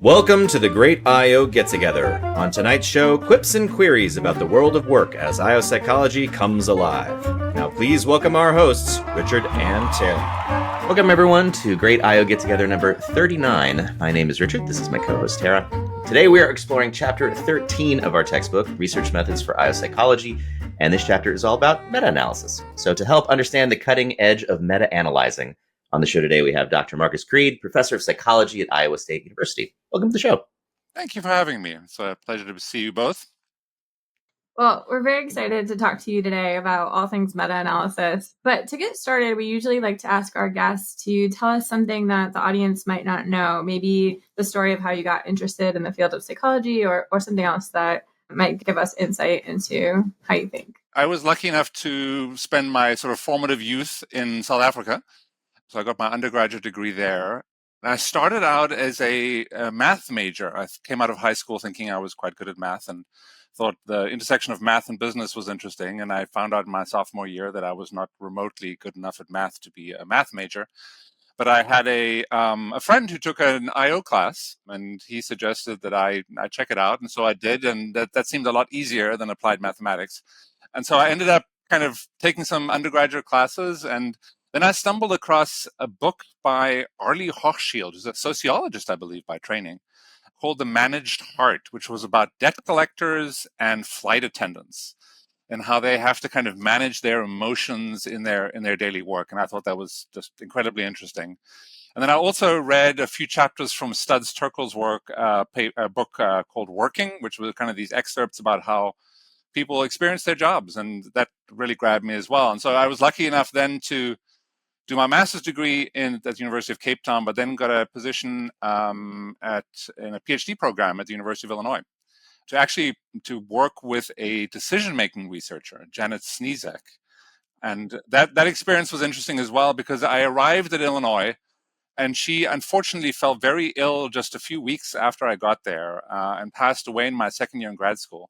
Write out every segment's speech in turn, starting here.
Welcome to the Great I.O. Get-Together. On tonight's show, quips and queries about the world of work as I.O. psychology comes alive. Now please welcome our hosts, Richard and Taylor. Welcome everyone to Great I.O. Get-Together number 39. My name is Richard, this is my co-host Tara. Today we are exploring chapter 13 of our textbook, Research Methods for I.O. Psychology, and this chapter is all about meta-analysis. So to help understand the cutting edge of meta-analyzing, on the show today, we have Dr. Marcus Crede, professor of psychology at Iowa State University. Welcome to the show. Thank you for having me. It's a pleasure to see you both. Well, we're very excited to talk to you today about all things meta-analysis. But to get started, we usually like to ask our guests to tell us something that the audience might not know, maybe the story of how you got interested in the field of psychology or something else that might give us insight into how you think. I was lucky enough to spend my sort of formative youth in South Africa. So I got my undergraduate degree there. And I started out as a math major. I came out of high school thinking I was quite good at math and thought the intersection of math and business was interesting. And I found out in my sophomore year that I was not remotely good enough at math to be a math major. But I had a friend who took an I.O. class, and he suggested that I check it out. And so I did, and that seemed a lot easier than applied mathematics. And so I ended up kind of taking some undergraduate classes, and then I stumbled across a book by Arlie Hochschild, who's a sociologist, I believe, by training, called The Managed Heart, which was about debt collectors and flight attendants and how they have to kind of manage their emotions in their daily work. And I thought that was just incredibly interesting. And then I also read a few chapters from Studs Terkel's work, a book called Working, which was kind of these excerpts about how people experience their jobs. And that really grabbed me as well. And so I was lucky enough then to do my master's degree at the University of Cape Town, but then got a position in a PhD program at the University of Illinois to work with a decision-making researcher, Janet Sneezek. And that experience was interesting as well because I arrived at Illinois and she unfortunately fell very ill just a few weeks after I got there and passed away in my second year in grad school.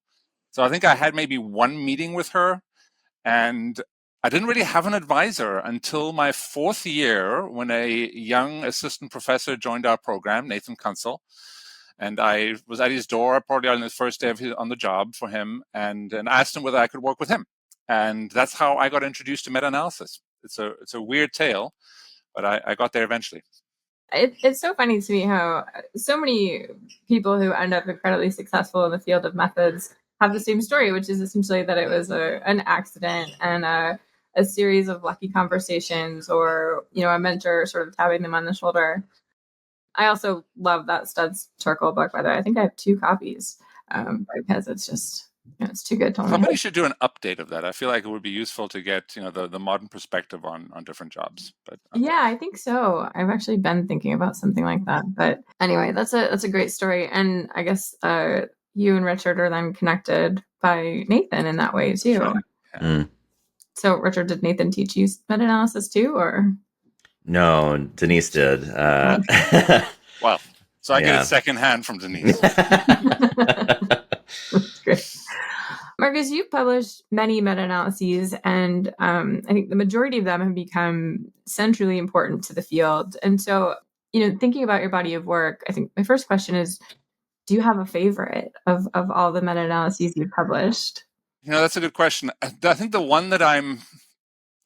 So I think I had maybe one meeting with her, and I didn't really have an advisor until my fourth year when a young assistant professor joined our program, Nathan Kunsel. And I was at his door probably on his first day on the job for him and asked him whether I could work with him. And that's how I got introduced to meta-analysis. It's a weird tale, but I got there eventually. It's so funny to me how so many people who end up incredibly successful in the field of methods have the same story, which is essentially that it was an accident and a series of lucky conversations or, a mentor sort of tapping them on the shoulder. I also love that Studs Terkel book, by the way. I think I have 2 copies because it's just, it's too good to Somebody should do an update of that. I feel like it would be useful to get, the modern perspective on different jobs. But yeah, I think so. I've actually been thinking about something like that. But anyway, that's a great story. And I guess you and Richard are then connected by Nathan in that way too. Sure. Yeah. So, Richard, did Nathan teach you meta-analysis too, or? No, Denise did. Well, so I get it secondhand from Denise. That's great. Marcus, you've published many meta-analyses, and I think the majority of them have become centrally important to the field. And so, thinking about your body of work, I think my first question is, do you have a favorite of all the meta-analyses you've published? That's a good question. I think the one that I'm,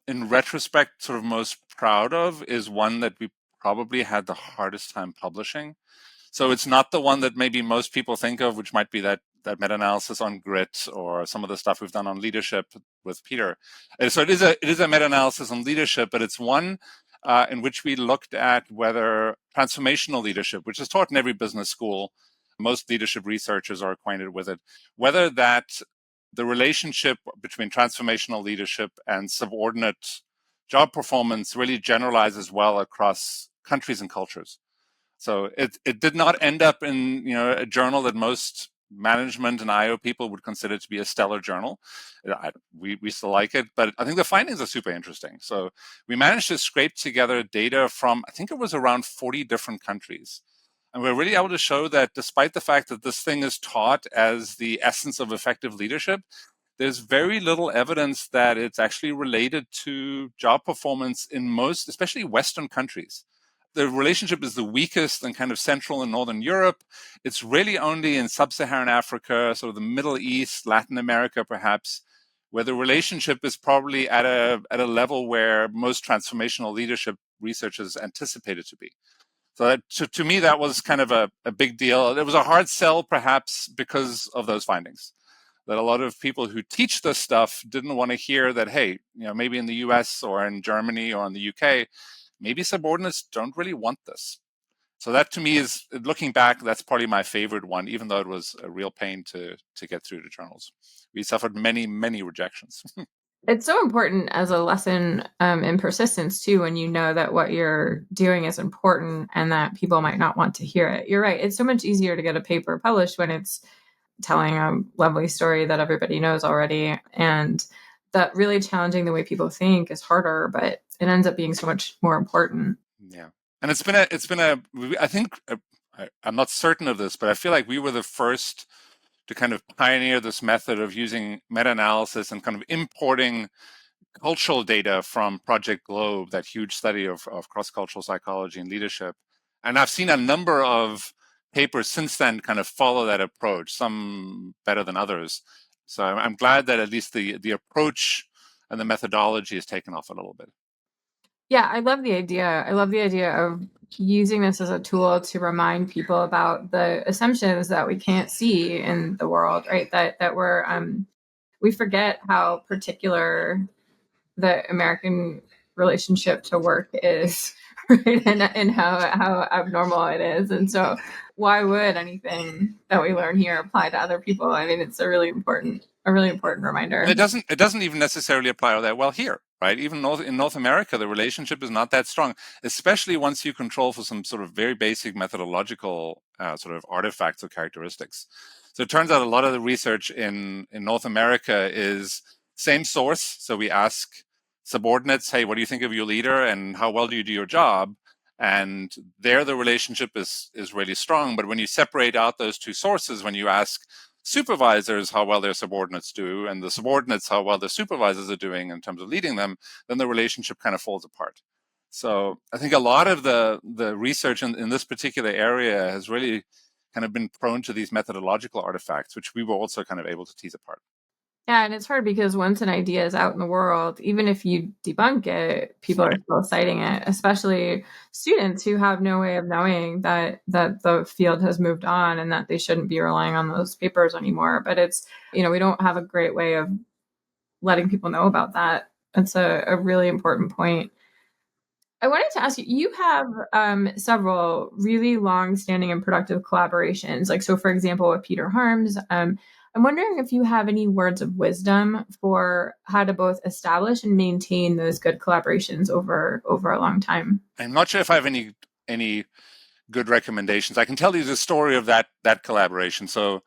in retrospect, sort of most proud of is one that we probably had the hardest time publishing. So it's not the one that maybe most people think of, which might be that meta-analysis on grit or some of the stuff we've done on leadership with Peter. And so it is a meta-analysis on leadership, but it's one in which we looked at whether transformational leadership, which is taught in every business school, most leadership researchers are acquainted with it, whether that the relationship between transformational leadership and subordinate job performance really generalizes well across countries and cultures. So it did not end up in a journal that most management and I.O. people would consider to be a stellar journal. We still like it, but I think the findings are super interesting. So we managed to scrape together data from, I think it was around 40 different countries. And we're really able to show that despite the fact that this thing is taught as the essence of effective leadership, there's very little evidence that it's actually related to job performance in most, especially Western countries. the relationship is the weakest in kind of Central and Northern Europe. It's really only in sub-Saharan Africa, sort of the Middle East, Latin America, perhaps, where the relationship is probably at a level where most transformational leadership researchers anticipate it to be. So to me, that was kind of a big deal. It was a hard sell, perhaps, because of those findings. That a lot of people who teach this stuff didn't want to hear that, hey, maybe in the US or in Germany or in the UK, maybe subordinates don't really want this. So that to me is, looking back, that's probably my favorite one, even though it was a real pain to get through the journals. We suffered many, many rejections. It's so important as a lesson in persistence, too, when you know that what you're doing is important and that people might not want to hear it. You're right. It's so much easier to get a paper published when it's telling a lovely story that everybody knows already. And that really challenging the way people think is harder, but it ends up being so much more important. Yeah. And I think, I'm not certain of this, but I feel like we were the first to kind of pioneer this method of using meta-analysis and kind of importing cultural data from Project Globe, that huge study of cross-cultural psychology and leadership. And I've seen a number of papers since then kind of follow that approach, some better than others. So I'm glad that at least the approach and the methodology has taken off a little bit. Yeah, I love the idea. I love the idea of using this as a tool to remind people about the assumptions that we can't see in the world, right? That we forget how particular the American relationship to work is, right? And how abnormal it is. And so why would anything that we learn here apply to other people? I mean, it's a really important reminder. And it doesn't even necessarily apply all that well here, right? Even in North America, the relationship is not that strong, especially once you control for some sort of very basic methodological sort of artifacts or characteristics. So it turns out a lot of the research in North America is same source. So we ask subordinates, hey, what do you think of your leader and how well do you do your job? And there the relationship is really strong. But when you separate out those two sources, when you ask supervisors how well their subordinates do and the subordinates how well the supervisors are doing in terms of leading them, then the relationship kind of falls apart. So I think a lot of the research in this particular area has really kind of been prone to these methodological artifacts, which we were also kind of able to tease apart. Yeah, and it's hard because once an idea is out in the world, even if you debunk it, people are still citing it, especially students who have no way of knowing that the field has moved on and that they shouldn't be relying on those papers anymore. But it's, we don't have a great way of letting people know about that. It's a really important point. I wanted to ask you, you have several really long-standing and productive collaborations. Like, so for example, with Peter Harms, I'm wondering if you have any words of wisdom for how to both establish and maintain those good collaborations over a long time. I'm not sure if I have any good recommendations. I can tell you the story of that collaboration. So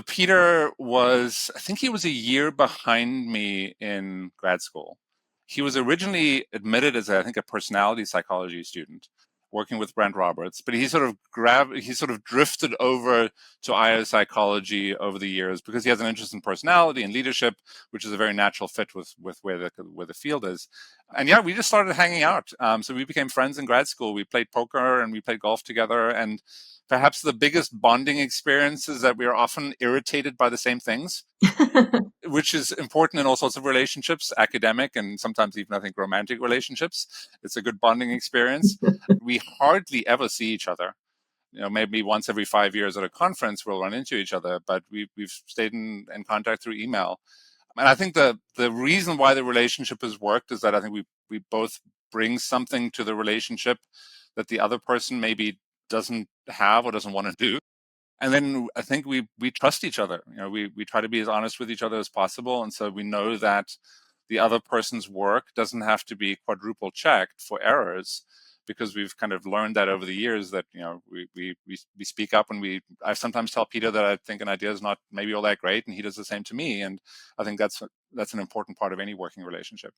Peter was, I think he was a year behind me in grad school. He was originally admitted as, I think, a personality psychology student working with Brent Roberts, but he sort of drifted over to IO psychology over the years because he has an interest in personality and leadership, which is a very natural fit with where the field is. And yeah, we just started hanging out. So we became friends in grad school. We played poker and we played golf together. And perhaps the biggest bonding experience is that we are often irritated by the same things, which is important in all sorts of relationships, academic and sometimes even, I think, romantic relationships. It's a good bonding experience. We hardly ever see each other. Maybe once every 5 years at a conference we'll run into each other, but we've stayed in contact through email. And I think the reason why the relationship has worked is that I think we both bring something to the relationship that the other person maybe doesn't have or doesn't want to do. And then I think we trust each other. We try to be as honest with each other as possible. And so we know that the other person's work doesn't have to be quadruple checked for errors, because we've kind of learned that over the years that, we speak up, and I sometimes tell Peter that I think an idea is not maybe all that great, and he does the same to me. And I think that's an important part of any working relationship.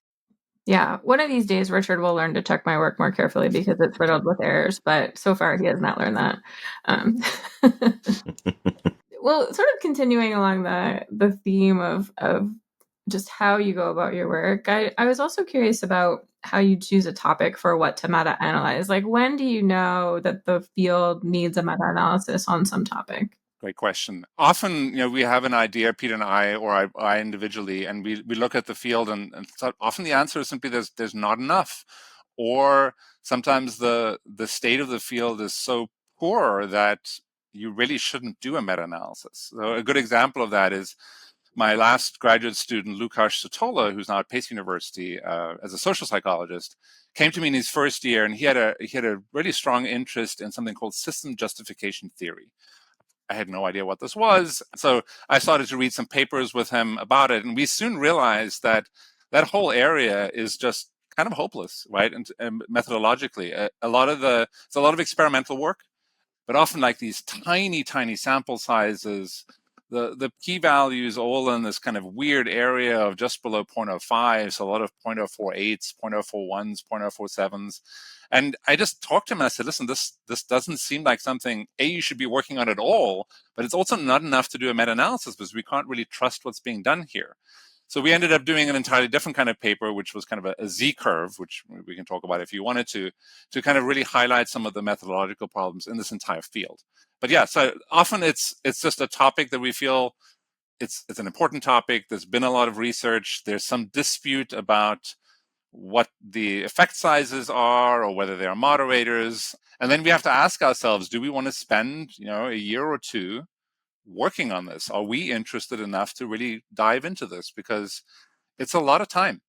Yeah. One of these days, Richard will learn to check my work more carefully because it's riddled with errors, but so far he has not learned that. Well, sort of continuing along the theme of just how you go about your work. I was also curious about how you choose a topic for what to meta-analyze. Like, when do you know that the field needs a meta-analysis on some topic? Great question. Often, we have an idea, Peter and I, or I individually, and we look at the field, and so often the answer is simply there's not enough, or sometimes the state of the field is so poor that you really shouldn't do a meta-analysis. So a good example of that is my last graduate student, Lukasz Sotola, who's now at Pace University as a social psychologist, came to me in his first year, and he had a really strong interest in something called system justification theory. I had no idea what this was. So I started to read some papers with him about it. And we soon realized that that whole area is just kind of hopeless, right? And methodologically, it's a lot of experimental work, but often like these tiny, tiny sample sizes, the p-values all in this kind of weird area of just below 0.05, so a lot of 0.048s, 0.041s, 0.047s. And I just talked to him and I said, listen, this doesn't seem like something, A, you should be working on at all, but it's also not enough to do a meta-analysis because we can't really trust what's being done here. So we ended up doing an entirely different kind of paper, which was kind of a Z-curve, which we can talk about if you wanted to kind of really highlight some of the methodological problems in this entire field. But yeah, so often it's just a topic that we feel it's an important topic. There's been a lot of research. There's some dispute about what the effect sizes are or whether they are moderators. And then we have to ask ourselves, do we want to spend, a year or two working on this? Are we interested enough to really dive into this? Because it's a lot of time.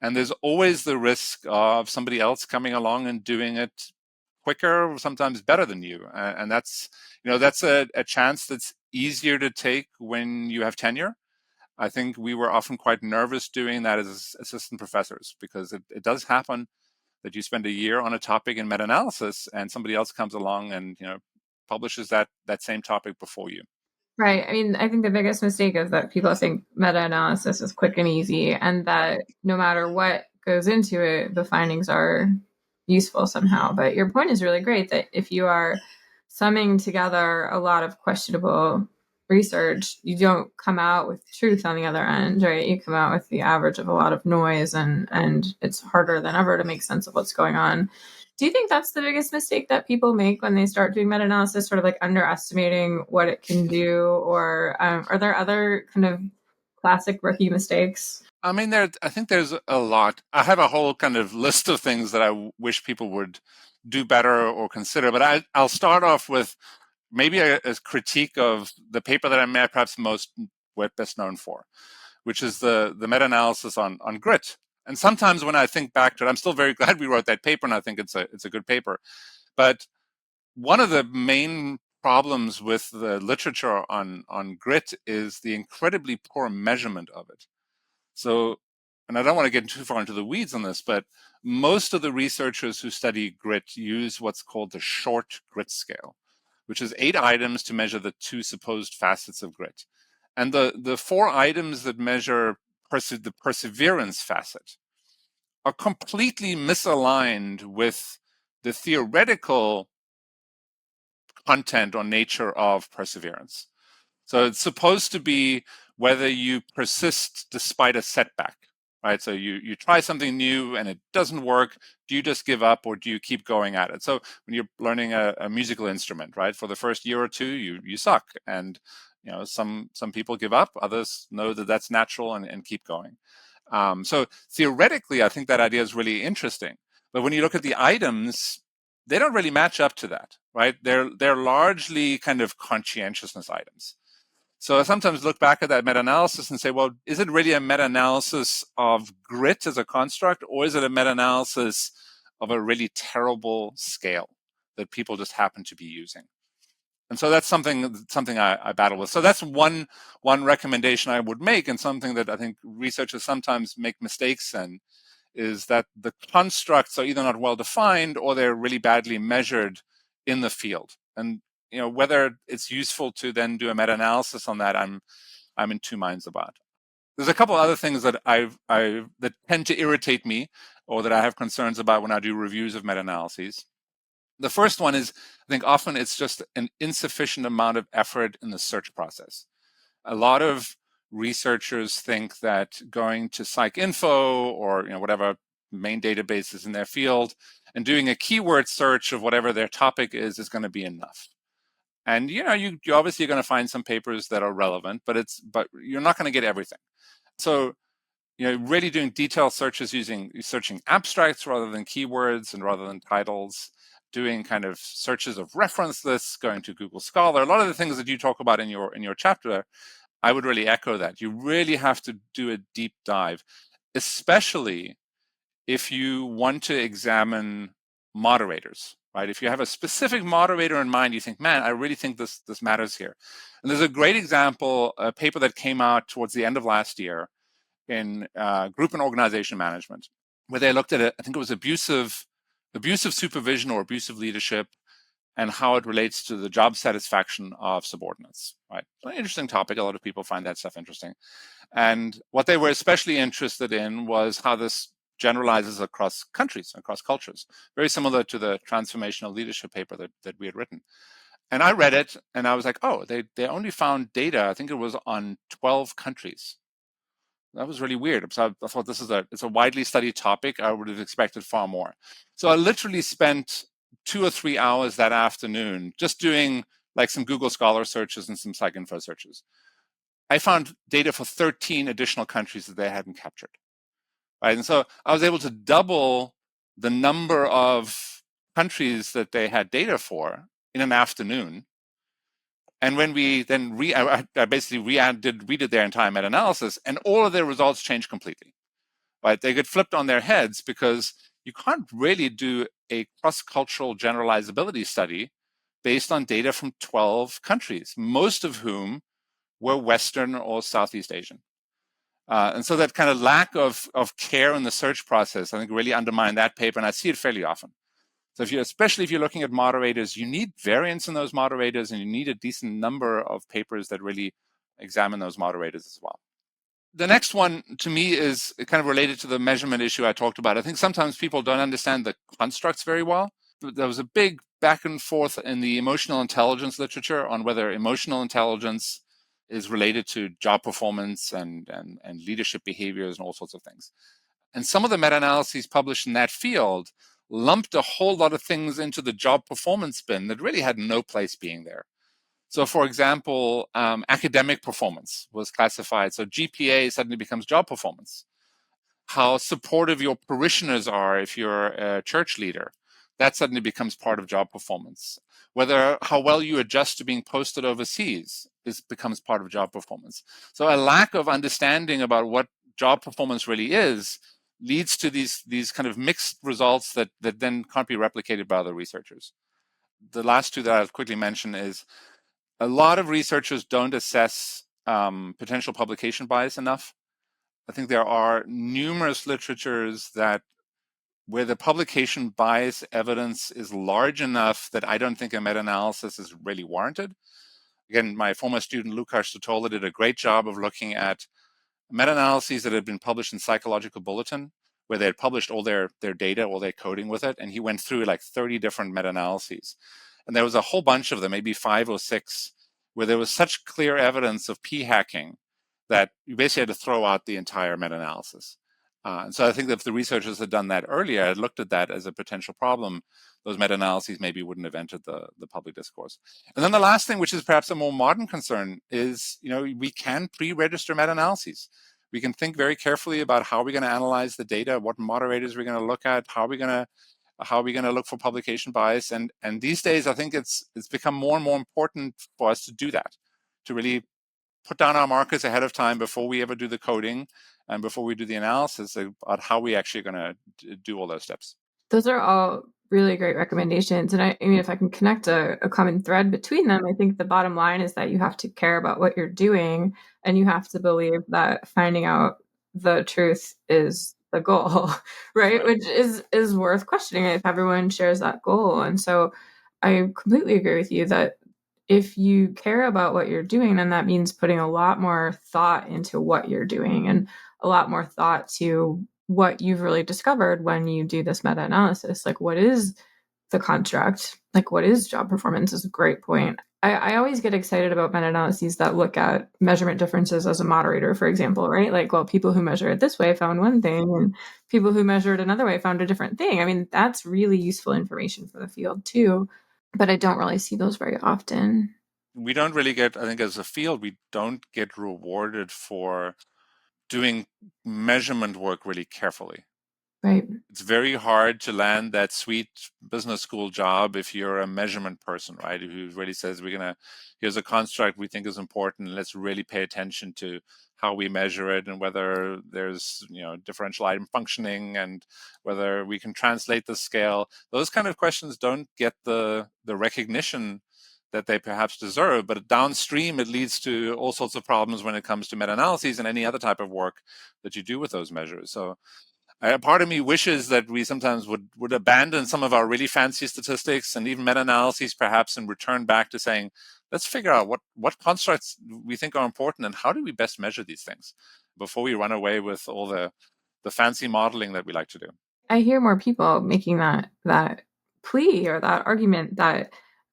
And there's always the risk of somebody else coming along and doing it quicker, sometimes better than you. And that's a chance that's easier to take when you have tenure. I think we were often quite nervous doing that as assistant professors because it does happen that you spend a year on a topic in meta-analysis and somebody else comes along and publishes that same topic before you. Right. I mean, I think the biggest mistake is that people think meta-analysis is quick and easy, and that no matter what goes into it, the findings are useful somehow. But your point is really great that if you are summing together a lot of questionable research, you don't come out with truth on the other end, right? You come out with the average of a lot of noise, and it's harder than ever to make sense of what's going on. Do you think that's the biggest mistake that people make when they start doing meta-analysis, sort of like underestimating what it can do? Or are there other kind of classic rookie mistakes? I mean, I think there's a lot. I have a whole kind of list of things that I wish people would do better or consider. But I'll start off with maybe a critique of the paper that I'm perhaps best known for, which is the meta-analysis on grit. And sometimes when I think back to it, I'm still very glad we wrote that paper, and I think it's a good paper. But one of the main problems with the literature on grit is the incredibly poor measurement of it. So, and I don't want to get too far into the weeds on this, but most of the researchers who study grit use what's called the short grit scale, which is 8 items to measure the 2 supposed facets of grit. And the 4 items that measure the perseverance facet are completely misaligned with the theoretical content or nature of perseverance. So it's supposed to be whether you persist despite a setback, right? So you try something new and it doesn't work. Do you just give up or do you keep going at it? So when you're learning a musical instrument, right, for the first year or two, you suck. And some people give up, others know that that's natural and keep going. So theoretically, I think that idea is really interesting. But when you look at the items, they don't really match up to that, right? They're largely kind of conscientiousness items. So I sometimes look back at that meta-analysis and say, well, is it really a meta-analysis of grit as a construct, or is it a meta-analysis of a really terrible scale that people just happen to be using? And so that's something I battle with. So that's one recommendation I would make, and something that I think researchers sometimes make mistakes in, is that the constructs are either not well defined or they're really badly measured in the field. And whether it's useful to then do a meta-analysis on that, I'm in two minds about. There's a couple other things that that tend to irritate me, or that I have concerns about when I do reviews of meta-analyses. The first one is, I think often it's just an insufficient amount of effort in the search process. A lot of researchers think that going to PsycInfo or whatever main databases in their field and doing a keyword search of whatever their topic is going to be enough. And you obviously are going to find some papers that are relevant, but you're not going to get everything. So really doing detailed searches searching abstracts rather than keywords and rather than titles, doing kind of searches of reference lists, going to Google Scholar, a lot of the things that you talk about in your chapter, I would really echo that. You really have to do a deep dive, especially if you want to examine moderators, right? If you have a specific moderator in mind, you think, man, I really think this matters here. And there's a great example, a paper that came out towards the end of last year in group and organization management, where they looked at it, I think it was abusive supervision or abusive leadership and how it relates to the job satisfaction of subordinates, right? So an interesting topic. A lot of people find that stuff interesting. And what they were especially interested in was how this generalizes across countries, across cultures, very similar to the transformational leadership paper that we had written. And I read it and I was like, oh, they only found data, I think it was on 12 countries. That was really weird. So I thought it's a widely studied topic. I would have expected far more. So I literally spent 2 or 3 hours that afternoon just doing like some Google Scholar searches and some PsycInfo searches. I found data for 13 additional countries that they hadn't captured. Right? And so I was able to double the number of countries that they had data for in an afternoon. And when we then I basically redid their entire meta-analysis, and all of their results changed completely. Right? They get flipped on their heads because you can't really do a cross-cultural generalizability study based on data from 12 countries, most of whom were Western or Southeast Asian. And so that kind of lack of care in the search process, I think, really undermined that paper, and I see it fairly often. So especially if you're looking at moderators, you need variance in those moderators, and you need a decent number of papers that really examine those moderators as well. The next one, to me, is kind of related to the measurement issue I talked about. I think sometimes people don't understand the constructs very well. There was a big back and forth in the emotional intelligence literature on whether emotional intelligence is related to job performance and leadership behaviors and all sorts of things. And some of the meta-analyses published in that field lumped a whole lot of things into the job performance bin that really had no place being there. So, for example, academic performance was classified. So GPA suddenly becomes job performance. How supportive your parishioners are if you're a church leader, that suddenly becomes part of job performance. How well you adjust to being posted overseas becomes part of job performance. So a lack of understanding about what job performance really is leads to these kind of mixed results that then can't be replicated by other researchers. The last two that I'll quickly mention is a lot of researchers don't assess potential publication bias enough. I think there are numerous literatures where the publication bias evidence is large enough that I don't think a meta-analysis is really warranted. Again, my former student Lukasz Stotola did a great job of looking at meta-analyses that had been published in Psychological Bulletin, where they had published all their data, all their coding with it, and he went through like 30 different meta-analyses. And there was a whole bunch of them, maybe 5 or 6, where there was such clear evidence of p-hacking that you basically had to throw out the entire meta-analysis. And so I think that if the researchers had done that earlier, had looked at that as a potential problem, those meta-analyses maybe wouldn't have entered the public discourse. And then the last thing, which is perhaps a more modern concern, is we can pre-register meta-analyses. We can think very carefully about how we're going to analyze the data, what moderators we're going to look at, how are we going to look for publication bias. And these days, I think it's become more and more important for us to do that, to really put down our markers ahead of time before we ever do the coding and before we do the analysis about how we actually are going to do all those steps. Those are all really great recommendations. And I mean, if I can connect a common thread between them, I think the bottom line is that you have to care about what you're doing, and you have to believe that finding out the truth is the goal, right? Which is worth questioning if everyone shares that goal. And so I completely agree with you that if you care about what you're doing, then that means putting a lot more thought into what you're doing and a lot more thought to what you've really discovered when you do this meta-analysis. Like, what is the construct? Like, what is job performance is a great point. I always get excited about meta-analyses that look at measurement differences as a moderator, for example, right? Like, well, people who measure it this way found one thing, and people who measure it another way found a different thing. I mean, that's really useful information for the field too, but I don't really see those very often. We don't really get, I think as a field, we don't get rewarded for doing measurement work really carefully. Right. It's very hard to land that sweet business school job if you're a measurement person, right? Who really says, here's a construct we think is important, and let's really pay attention to how we measure it and whether there's, differential item functioning and whether we can translate the scale. Those kind of questions don't get the recognition that they perhaps deserve, but downstream it leads to all sorts of problems when it comes to meta-analyses and any other type of work that you do with those measures. So part of me wishes that we sometimes would abandon some of our really fancy statistics and even meta-analyses perhaps and return back to saying, let's figure out what constructs we think are important and how do we best measure these things before we run away with all the fancy modeling that we like to do. I hear more people making that plea or that argument that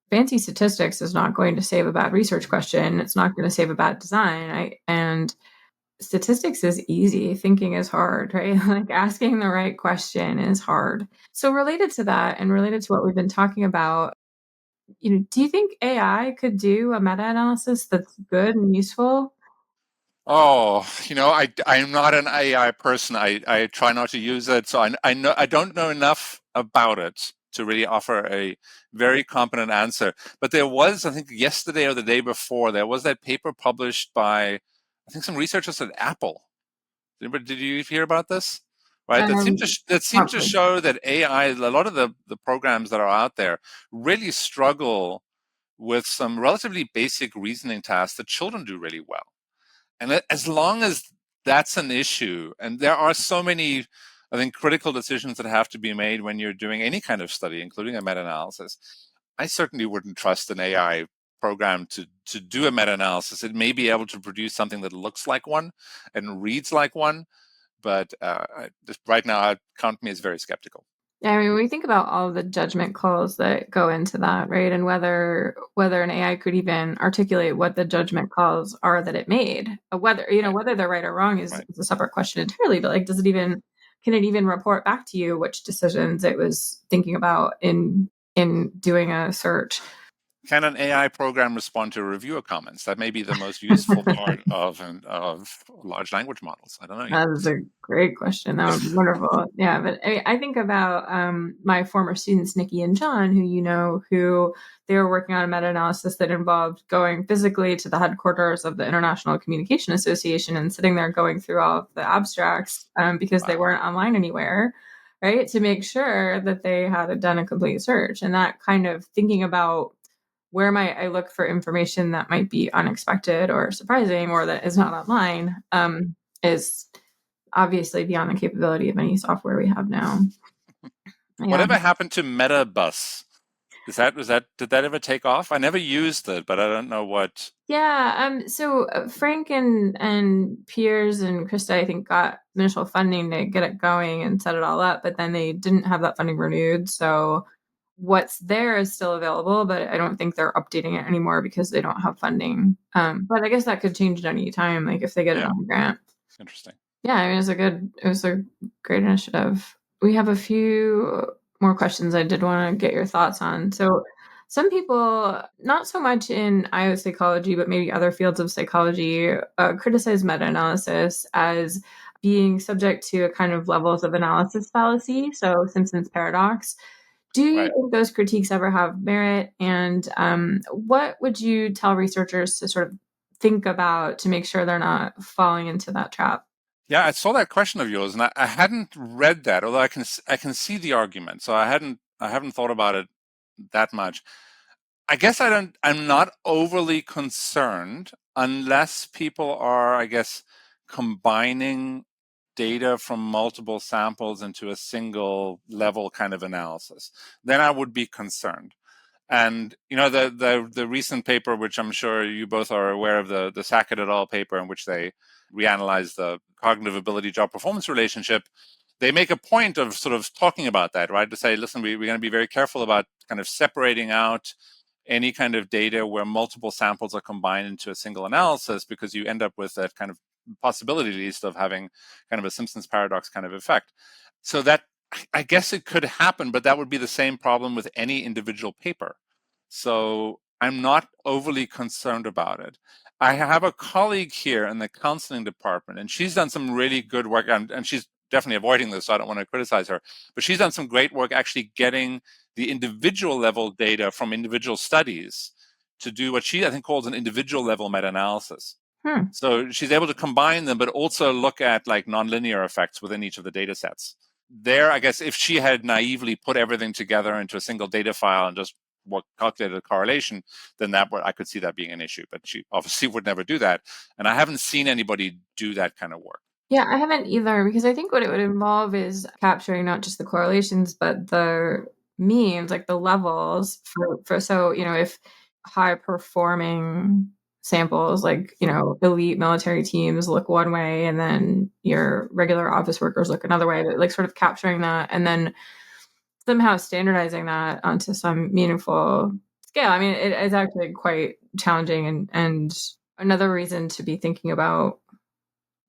fancy statistics is not going to save a bad research question. It's not going to save a bad design. And statistics is easy. Thinking is hard, right? Like asking the right question is hard. So related to that and related to what we've been talking about, do you think AI could do a meta-analysis that's good and useful? Oh, I'm not an AI person. I try not to use it. So I don't know enough about it to really offer a very competent answer. But there was, I think yesterday or the day before, there was that paper published by, I think some researchers at Apple. Did you hear about this? Right, that seemed to show that AI, a lot of the programs that are out there really struggle with some relatively basic reasoning tasks that children do really well. And as long as that's an issue, and there are so many, I think, critical decisions that have to be made when you're doing any kind of study, including a meta-analysis, I certainly wouldn't trust an AI program to do a meta-analysis. It may be able to produce something that looks like one and reads like one, but right now, I'd count me as very skeptical. Yeah, I mean, when we think about all of the judgment calls that go into that, right, and whether an AI could even articulate what the judgment calls are that it made, whether they're right or wrong is a separate question entirely. But like, can it even report back to you which decisions it was thinking about in doing a search? Can an AI program respond to reviewer comments? That may be the most useful part of large language models. I don't know. That is a great question. That would be wonderful. Yeah, but I think about my former students, Nikki and John, who they were working on a meta-analysis that involved going physically to the headquarters of the International Communication Association and sitting there going through all of the abstracts because they weren't online anywhere, right, to make sure that they had done a complete search. And that kind of thinking about where might I look for information that might be unexpected or surprising or that is not online is obviously beyond the capability of any software we have now. Yeah. Whatever happened to MetaBus? Did that ever take off? I never used it, but I don't know what. Yeah. So Frank and Piers and Krista, I think, got initial funding to get it going and set it all up, but then they didn't have that funding renewed. So what's there is still available, but I don't think they're updating it anymore because they don't have funding. But I guess that could change at any time, like if they get a grant. Interesting. Yeah, I mean, it was a great initiative. We have a few more questions I did want to get your thoughts on. So some people, not so much in IO psychology, but maybe other fields of psychology, criticize meta-analysis as being subject to a kind of levels of analysis fallacy, so Simpson's paradox. Do you think those critiques ever have merit? And what would you tell researchers to sort of think about to make sure they're not falling into that trap? Yeah, I saw that question of yours, and I hadn't read that, although I can see the argument. So I haven't thought about it that much. I guess I'm not overly concerned unless people are, I guess, combining data from multiple samples into a single level kind of analysis. Then I would be concerned. And the recent paper, which I'm sure you both are aware of, the Sackett et al. Paper in which they reanalyze the cognitive ability job performance relationship, they make a point of sort of talking about that, right? To say, listen, we're going to be very careful about kind of separating out any kind of data where multiple samples are combined into a single analysis, because you end up with that kind of possibility, at least, of having kind of a Simpson's paradox kind of effect. So that, I guess it could happen, but that would be the same problem with any individual paper. So I'm not overly concerned about it. I have a colleague here in the counseling department, and she's done some really good work, and she's definitely avoiding this, so I don't want to criticize her, but she's done some great work actually getting the individual level data from individual studies to do what she, I think, calls an individual level meta-analysis. So she's able to combine them, but also look at like nonlinear effects within each of the data sets. There, I guess, if she had naively put everything together into a single data file and just calculated a correlation, then I could see that being an issue. But she obviously would never do that. And I haven't seen anybody do that kind of work. Yeah, I haven't either, because I think what it would involve is capturing not just the correlations, but the means, like the levels for so, if high performing samples, like, elite military teams look one way and then your regular office workers look another way, but like sort of capturing that and then somehow standardizing that onto some meaningful scale. I mean, it's actually quite challenging and another reason to be thinking about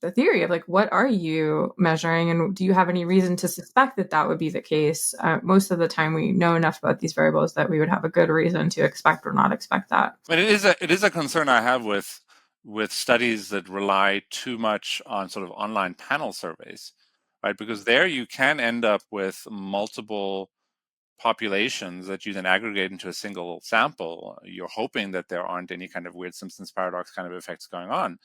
the theory of like, what are you measuring, and do you have any reason to suspect that would be the case? Most of the time, we know enough about these variables that we would have a good reason to expect or not expect that. But it is a concern I have with studies that rely too much on sort of online panel surveys, right? Because there you can end up with multiple populations that you then aggregate into a single sample. You're hoping that there aren't any kind of weird Simpson's paradox kind of effects going on.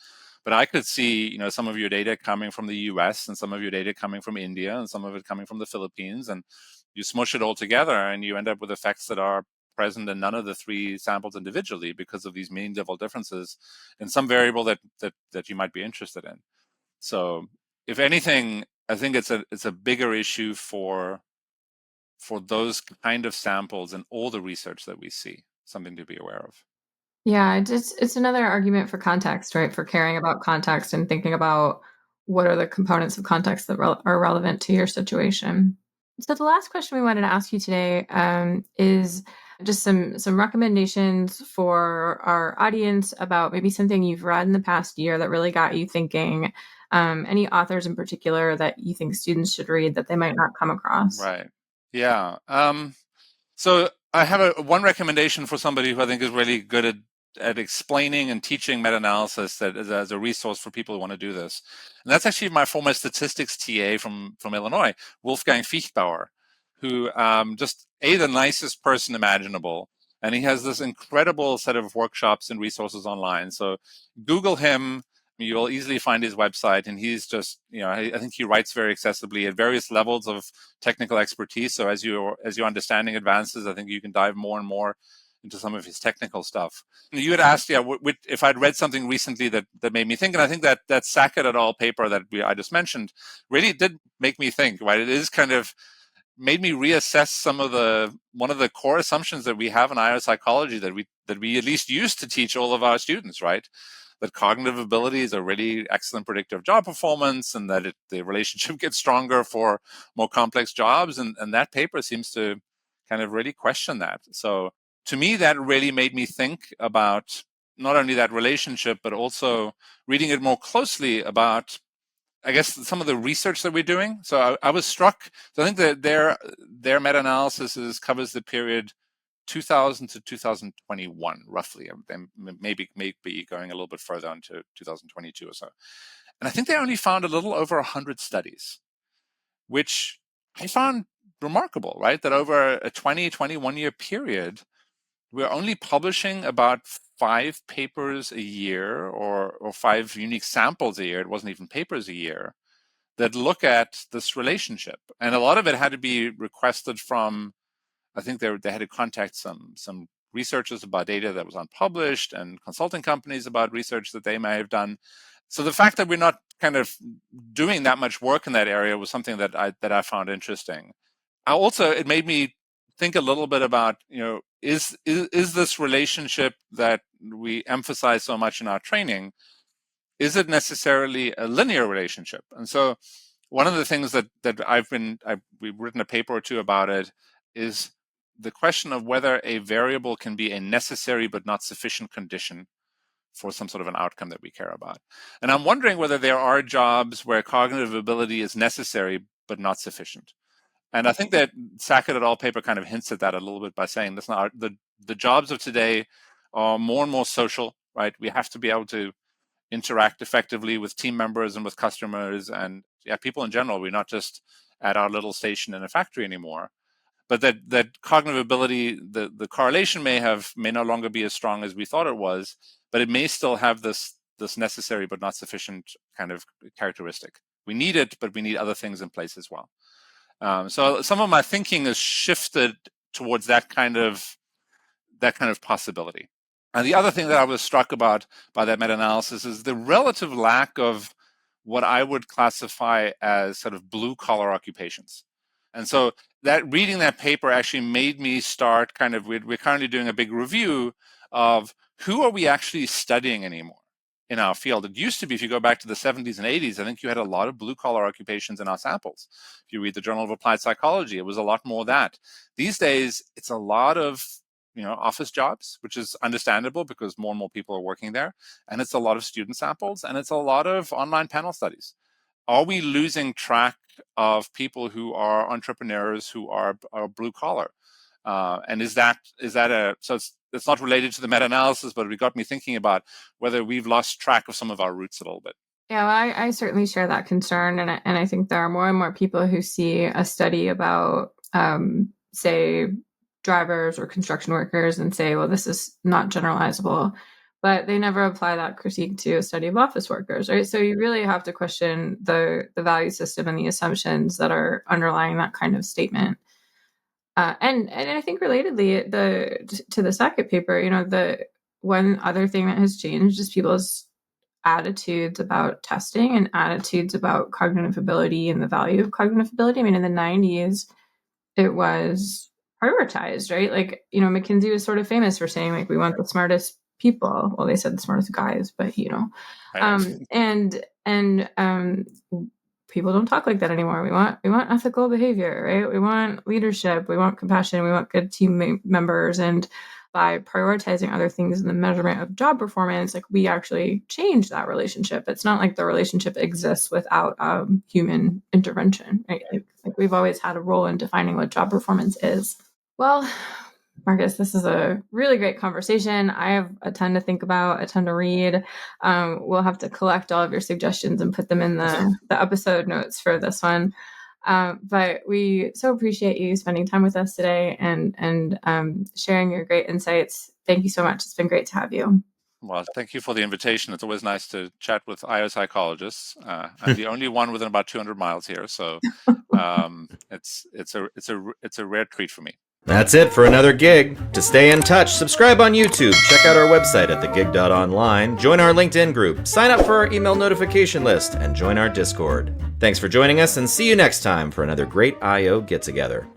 But I could see, some of your data coming from the US and some of your data coming from India and some of it coming from the Philippines, and you smush it all together and you end up with effects that are present in none of the three samples individually because of these mean level differences in some variable that you might be interested in. So if anything, I think it's a bigger issue for those kind of samples and all the research that we see, something to be aware of. Yeah, it's another argument for context, right? For caring about context and thinking about what are the components of context that are relevant to your situation. So the last question we wanted to ask you today is just some recommendations for our audience about maybe something you've read in the past year that really got you thinking. Any authors in particular that you think students should read that they might not come across? Right. Yeah. So I have one recommendation for somebody who I think is really good at explaining and teaching meta-analysis that as a resource for people who want to do this. And that's actually my former statistics TA from Illinois, Wolfgang Fichtbauer, who just the nicest person imaginable. And he has this incredible set of workshops and resources online. So Google him. You'll easily find his website, and he's just, I think he writes very accessibly at various levels of technical expertise. So as your understanding advances, I think you can dive more and more into some of his technical stuff. And you had asked, if I'd read something recently that made me think, and I think that Sackett et al. Paper that I just mentioned really did make me think. Right, it is kind of made me reassess one of the core assumptions that we have in IO psychology that we at least used to teach all of our students, right? That cognitive abilities are really excellent predictor of job performance, and that the relationship gets stronger for more complex jobs. And that paper seems to kind of really question that. So to me, that really made me think about not only that relationship, but also reading it more closely about, I guess, some of the research that we're doing. So I was struck. So I think that their meta-analysis covers the period 2000 to 2021, roughly, and maybe going a little bit further into 2022 or so. And I think they only found a little over 100 studies, which I found remarkable, right? That over a 21 year period, we're only publishing about 5 papers a year or 5 unique samples a year. It wasn't even papers a year that look at this relationship. And a lot of it had to be requested from, I think they had to contact some researchers about data that was unpublished and consulting companies about research that they may have done. So the fact that we're not kind of doing that much work in that area was something that I found interesting. It made me think a little bit about, is this relationship that we emphasize so much in our training, is it necessarily a linear relationship? And so one of the things that we've written a paper or two about it is, the question of whether a variable can be a necessary but not sufficient condition for some sort of an outcome that we care about. And I'm wondering whether there are jobs where cognitive ability is necessary but not sufficient. And I think that Sackett et al. Paper kind of hints at that a little bit by saying, listen, the jobs of today are more and more social, right? We have to be able to interact effectively with team members and with customers and people in general. We're not just at our little station in a factory anymore. But that cognitive ability, the correlation may no longer be as strong as we thought it was, but it may still have this necessary but not sufficient kind of characteristic. We need it, but we need other things in place as well. So some of my thinking has shifted towards that kind of possibility. And the other thing that I was struck about by that meta-analysis is the relative lack of what I would classify as sort of blue-collar occupations. And so that reading that paper actually made me start we're currently doing a big review of who are we actually studying anymore in our field. It used to be, if you go back to the 70s and 80s, I think you had a lot of blue-collar occupations in our samples. If you read the Journal of Applied Psychology, it was a lot more of that. These days, it's a lot of office jobs, which is understandable because more and more people are working there. And it's a lot of student samples, and it's a lot of online panel studies. Are we losing track of people who are entrepreneurs, who are blue collar? And is that so it's not related to the meta-analysis, but it got me thinking about whether we've lost track of some of our roots a little bit. Yeah, well, I certainly share that concern. And I think there are more and more people who see a study about, say, drivers or construction workers and say, well, this is not generalizable. But they never apply that critique to a study of office workers, right? So you really have to question the value system and the assumptions that are underlying that kind of statement. And I think relatedly, to the Sackett paper, the one other thing that has changed is people's attitudes about testing and attitudes about cognitive ability and the value of cognitive ability. I mean, in the 90s, it was prioritized, right? Like, McKinsey was sort of famous for saying, like, we want the smartest people. Well, they said the smartest guys, but and people don't talk like that anymore. We want ethical behavior, right? We want leadership, we want compassion, we want good team members. And by prioritizing other things in the measurement of job performance, like, we actually change that relationship. It's not like the relationship exists without human intervention, right? Like we've always had a role in defining what job performance is. Well, Marcus, this is a really great conversation. I have a ton to think about, a ton to read. We'll have to collect all of your suggestions and put them in the episode notes for this one. But we so appreciate you spending time with us today and sharing your great insights. Thank you so much. It's been great to have you. Well, thank you for the invitation. It's always nice to chat with IO psychologists. I'm the only one within about 200 miles here, so it's a rare treat for me. That's it for another gig. To stay in touch, subscribe on YouTube, check out our website at thegig.online, join our LinkedIn group, sign up for our email notification list, and join our Discord. Thanks for joining us, and see you next time for another great I.O. get-together.